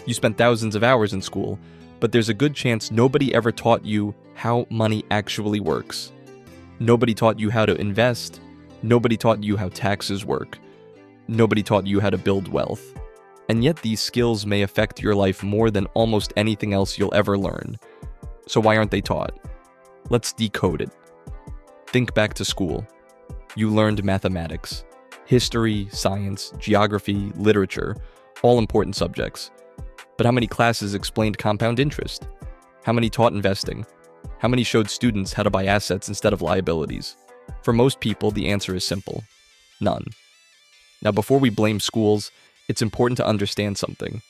You spent thousands of hours in school, but there's a good chance nobody ever taught you how money actually works. Nobody taught you how to invest. Nobody taught you how taxes work. Nobody taught you how to build wealth. And yet these skills may affect your life more than almost anything else you'll ever learn. So why aren't they taught? Let's decode it. Think back to school. You learned mathematics, history, science, geography, literature, all important subjects. But how many classes explained compound interest? How many taught investing? How many showed students how to buy assets instead of liabilities? For most people, the answer is simple: none. Now, before we blame schools, it's important to understand something.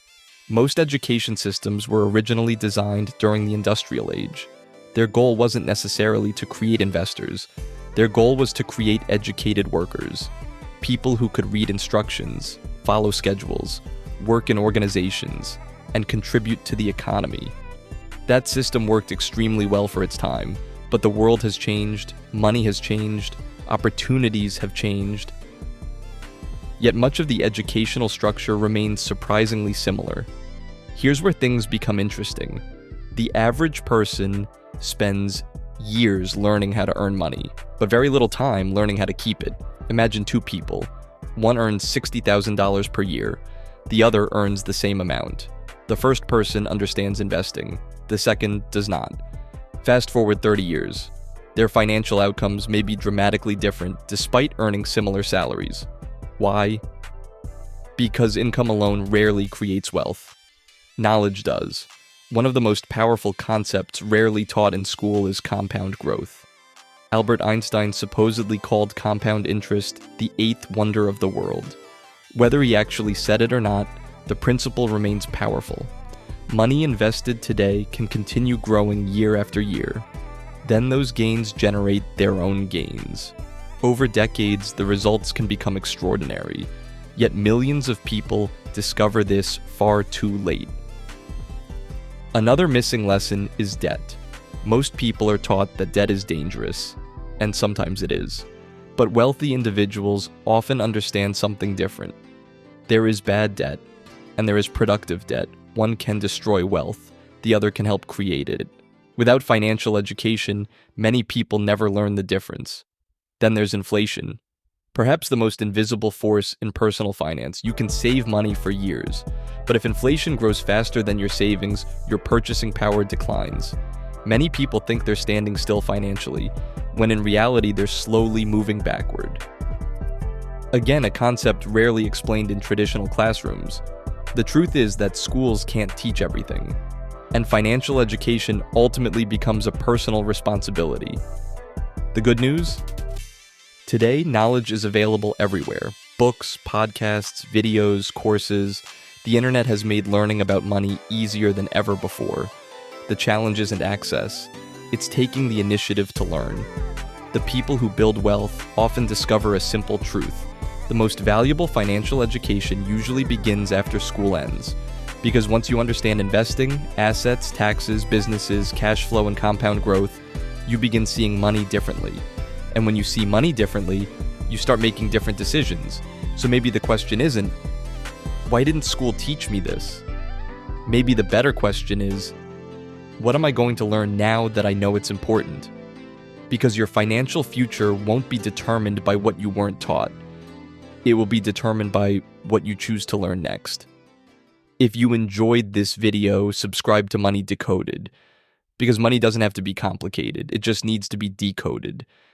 Most education systems were originally designed during the industrial age. Their goal wasn't necessarily to create investors. Their goal was to create educated workers, people who could read instructions, follow schedules, work in organizations, and contribute to the economy. That system worked extremely well for its time, but the world has changed, money has changed, opportunities have changed. Yet much of the educational structure remains surprisingly similar. Here's where things become interesting. The average person spends years learning how to earn money, but very little time learning how to keep it. Imagine two people. One earns $60,000 per year. The other earns the same amount. The first person understands investing. The second does not. Fast forward 30 years. Their financial outcomes may be dramatically different despite earning similar salaries. Why? Because income alone rarely creates wealth. Knowledge does. One of the most powerful concepts rarely taught in school is compound growth. Albert Einstein supposedly called compound interest the eighth wonder of the world. Whether he actually said it or not, the principle remains powerful. Money invested today can continue growing year after year. Then those gains generate their own gains. Over decades, the results can become extraordinary, yet millions of people discover this far too late. Another missing lesson is debt. Most people are taught that debt is dangerous, and sometimes it is. But wealthy individuals often understand something different. There is bad debt, and there is productive debt. One can destroy wealth, the other can help create it. Without financial education, many people never learn the difference. Then there's inflation. Perhaps the most invisible force in personal finance. You can save money for years, but if inflation grows faster than your savings, your purchasing power declines. Many people think they're standing still financially, when in reality they're slowly moving backward. Again, a concept rarely explained in traditional classrooms. The truth is that schools can't teach everything, and financial education ultimately becomes a personal responsibility. The good news? Today, knowledge is available everywhere. Books, podcasts, videos, courses. The internet has made learning about money easier than ever before. The challenge isn't access. It's taking the initiative to learn. The people who build wealth often discover a simple truth. The most valuable financial education usually begins after school ends. Because once you understand investing, assets, taxes, businesses, cash flow, and compound growth, you begin seeing money differently. And when you see money differently, you start making different decisions. So maybe the question isn't, why didn't school teach me this? Maybe the better question is, what am I going to learn now that I know it's important? Because your financial future won't be determined by what you weren't taught. It will be determined by what you choose to learn next. If you enjoyed this video, subscribe to Money Decoded. Because money doesn't have to be complicated, it just needs to be decoded.